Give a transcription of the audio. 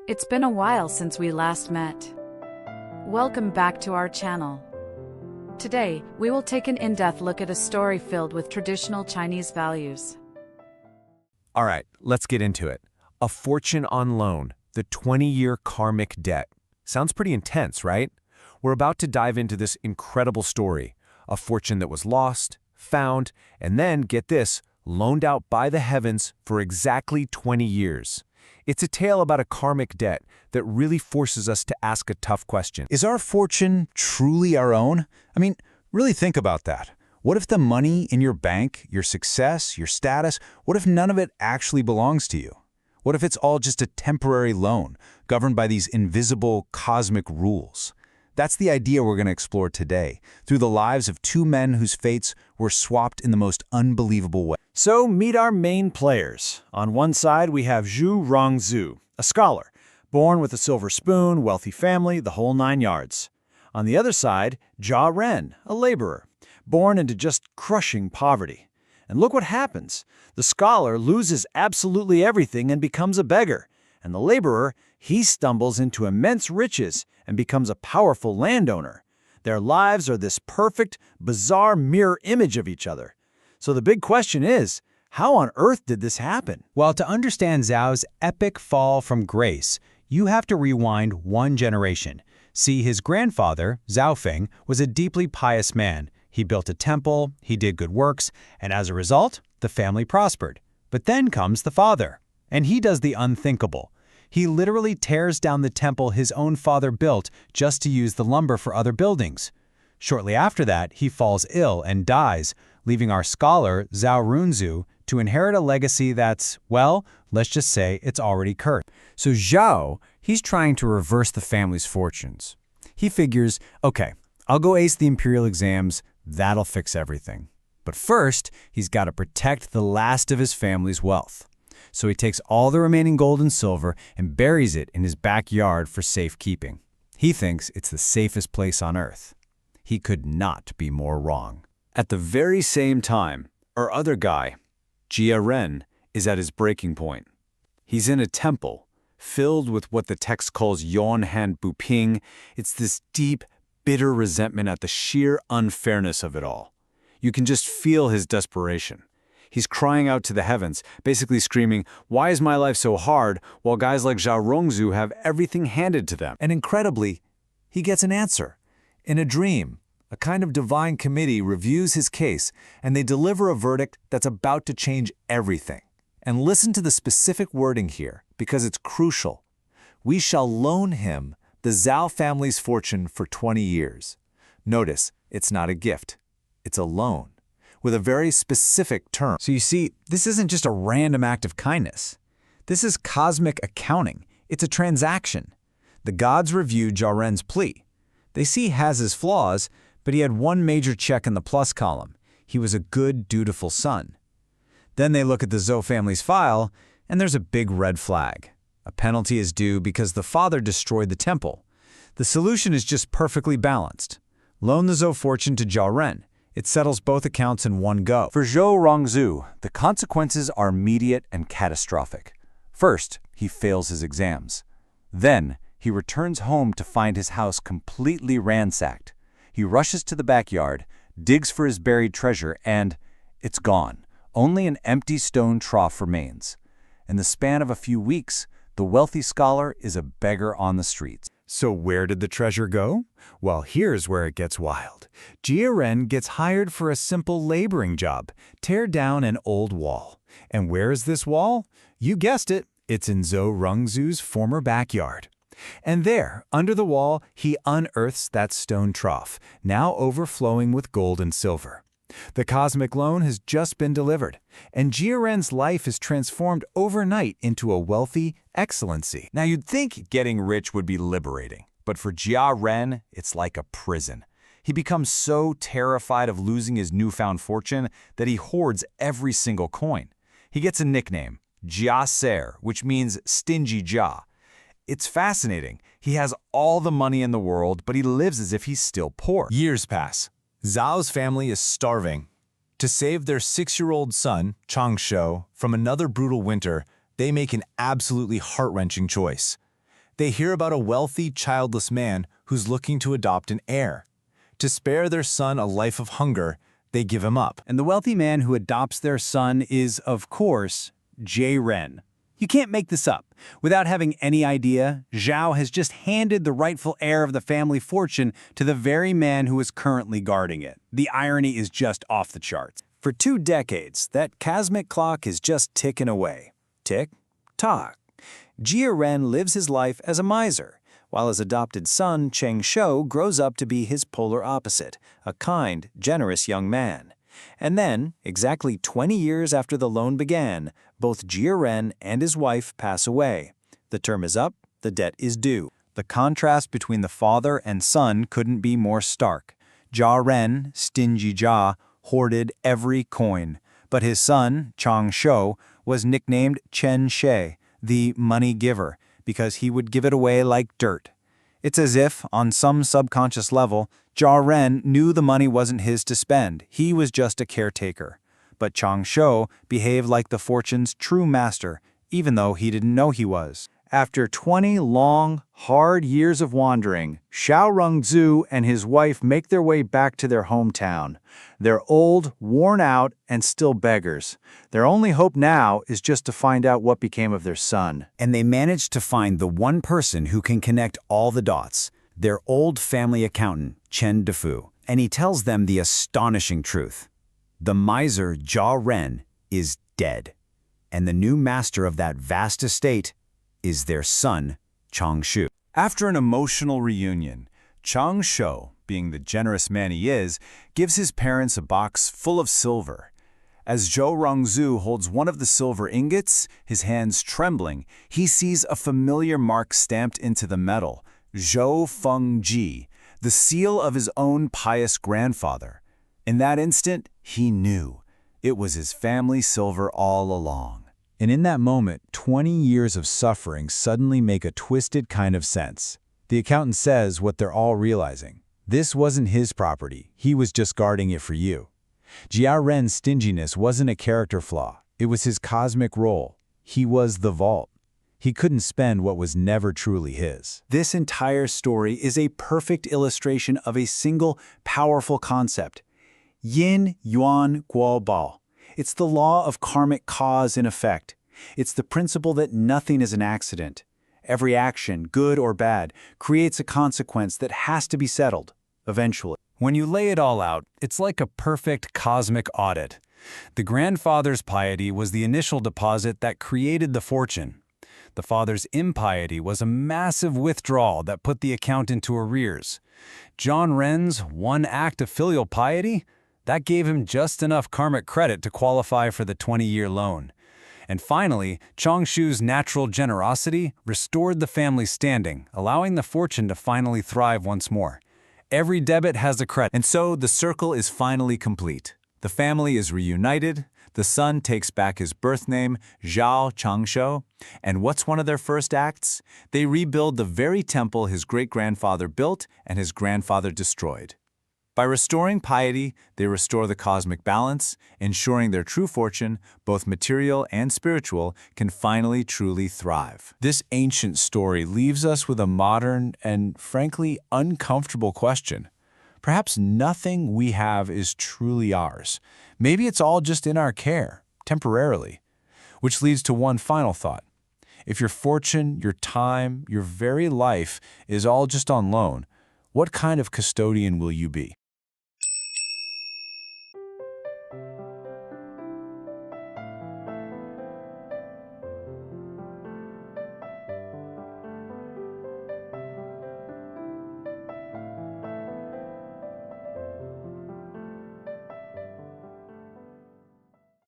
It's been a while since we last met. Welcome back to our channel. Today, we will take an in-depth look at a story filled with traditional Chinese values. All right, let's get into it. A fortune on loan, the 20-year karmic debt. Sounds pretty intense, right? We're about to dive into this incredible story. A fortune that was lost, found, and then, get this, loaned out by the heavens for exactly 20 years. It's a tale about a karmic debt that really forces us to ask a tough question. Is our fortune truly our own? I mean, really think about that. What if the money in your bank, your success, your status, what if none of it actually belongs to you? What if it's all just a temporary loan, governed by these invisible cosmic rules? That's the idea we're going to explore today, through the lives of two men whose fates were swapped in the most unbelievable way. So meet our main players. On one side, we have Zhou, a scholar, born with a silver spoon, wealthy family, the whole 9 yards. On the other side, Jia Ren, a laborer, born into just crushing poverty. And look what happens. The scholar loses absolutely everything and becomes a beggar. And the laborer, he stumbles into immense riches and becomes a powerful landowner. Their lives are this perfect, bizarre mirror image of each other. So the big question is, how on earth did this happen? Well, to understand Zhao's epic fall from grace, you have to rewind one generation. See, his grandfather, Zhao Feng, was a deeply pious man. He built a temple, he did good works, and as a result, the family prospered. But then comes the father, and he does the unthinkable. He literally tears down the temple his own father built just to use the lumber for other buildings. Shortly after that, he falls ill and dies, leaving our scholar, Zhou, to inherit a legacy that's, well, let's just say it's already cursed. So Zhou, he's trying to reverse the family's fortunes. He figures, okay, I'll go ace the imperial exams, that'll fix everything. But first, he's got to protect the last of his family's wealth. So he takes all the remaining gold and silver and buries it in his backyard for safekeeping. He thinks it's the safest place on earth. He could not be more wrong. At the very same time, our other guy, Jia Ren, is at his breaking point. He's in a temple, filled with what the text calls Yuanhan Buping. It's this deep, bitter resentment at the sheer unfairness of it all. You can just feel his desperation. He's crying out to the heavens, basically screaming, "Why is my life so hard?" while guys like Zhou have everything handed to them. And incredibly, he gets an answer. In a dream, a kind of divine committee reviews his case, and they deliver a verdict that's about to change everything. And listen to the specific wording here, because it's crucial. We shall loan him the Zhao family's fortune for 20 years. Notice, it's not a gift. It's a loan, with a very specific term. So you see, this isn't just a random act of kindness. This is cosmic accounting. It's a transaction. The gods review Jia Ren's plea. They see he has his flaws, but he had one major check in the plus column. He was a good, dutiful son. Then they look at the Zhou family's file, and there's a big red flag. A penalty is due because the father destroyed the temple. The solution is just perfectly balanced. Loan the Zhou fortune to Jia Ren. It settles both accounts in one go. For Zhou, the consequences are immediate and catastrophic. First, he fails his exams. Then, he returns home to find his house completely ransacked. He rushes to the backyard, digs for his buried treasure, and it's gone. Only an empty stone trough remains. In the span of a few weeks, the wealthy scholar is a beggar on the streets. So where did the treasure go? Well, here's where it gets wild. Jia Ren gets hired for a simple laboring job, tear down an old wall. And where is this wall? You guessed it, it's in Zhou's former backyard. And there, under the wall, he unearths that stone trough, now overflowing with gold and silver. The cosmic loan has just been delivered, and Jia Ren's life is transformed overnight into a wealthy excellency. Now you'd think getting rich would be liberating, but for Jia Ren, it's like a prison. He becomes so terrified of losing his newfound fortune that he hoards every single coin. He gets a nickname, Jia Ser, which means stingy Jia. It's fascinating. He has all the money in the world, but he lives as if he's still poor. Years pass. Zhao's family is starving. To save their 6-year-old son, Changsho, from another brutal winter, they make an absolutely heart-wrenching choice. They hear about a wealthy, childless man who's looking to adopt an heir. To spare their son a life of hunger, they give him up. And the wealthy man who adopts their son is, of course, Jia Ren. You can't make this up. Without having any idea, Zhou has just handed the rightful heir of the family fortune to the very man who is currently guarding it. The irony is just off the charts. For 2 decades, that cosmic clock is just ticking away. Tick, tock. Jia Ren lives his life as a miser, while his adopted son, Cheng Shou, grows up to be his polar opposite, a kind, generous young man. And then, exactly 20 years after the loan began, both Jia Ren and his wife pass away. The term is up, the debt is due. The contrast between the father and son couldn't be more stark. Jia Ren, stingy Jia, hoarded every coin, but his son, Cheng Shou, was nicknamed Chen She, the money giver, because he would give it away like dirt. It's as if, on some subconscious level, Jia Ren knew the money wasn't his to spend. He was just a caretaker. But Cheng Shou behaved like the fortune's true master, even though he didn't know he was. After 20 long, hard years of wandering, Xiao Rongzhu and his wife make their way back to their hometown. They're old, worn out, and still beggars. Their only hope now is just to find out what became of their son. And they manage to find the one person who can connect all the dots, their old family accountant, Chen Defu. And he tells them the astonishing truth. The miser Jia Ren is dead, and the new master of that vast estate is their son, Cheng Shou. After an emotional reunion, Cheng Shou, being the generous man he is, gives his parents a box full of silver. As Zhou Rongzhu holds one of the silver ingots, his hands trembling, he sees a familiar mark stamped into the metal, Zhou Fengji, the seal of his own pious grandfather. In that instant, he knew. It was his family silver all along. And in that moment, 20 years of suffering suddenly make a twisted kind of sense. The accountant says what they're all realizing. This wasn't his property. He was just guarding it for you. Jia Ren's stinginess wasn't a character flaw. It was his cosmic role. He was the vault. He couldn't spend what was never truly his. This entire story is a perfect illustration of a single, powerful concept. Yin, Yuan, Guo, Bao. It's the law of karmic cause and effect. It's the principle that nothing is an accident. Every action, good or bad, creates a consequence that has to be settled, eventually. When you lay it all out, it's like a perfect cosmic audit. The grandfather's piety was the initial deposit that created the fortune. The father's impiety was a massive withdrawal that put the account into arrears. Jia Ren's one act of filial piety? That gave him just enough karmic credit to qualify for the 20-year loan. And finally, Cheng Shu's natural generosity restored the family's standing, allowing the fortune to finally thrive once more. Every debit has a credit. And so the circle is finally complete. The family is reunited, the son takes back his birth name, Zhao Chengshou, and what's one of their first acts? They rebuild the very temple his great-grandfather built and his grandfather destroyed. By restoring piety, they restore the cosmic balance, ensuring their true fortune, both material and spiritual, can finally truly thrive. This ancient story leaves us with a modern and, frankly, uncomfortable question. Perhaps nothing we have is truly ours. Maybe it's all just in our care, temporarily. Which leads to one final thought. If your fortune, your time, your very life is all just on loan, what kind of custodian will you be?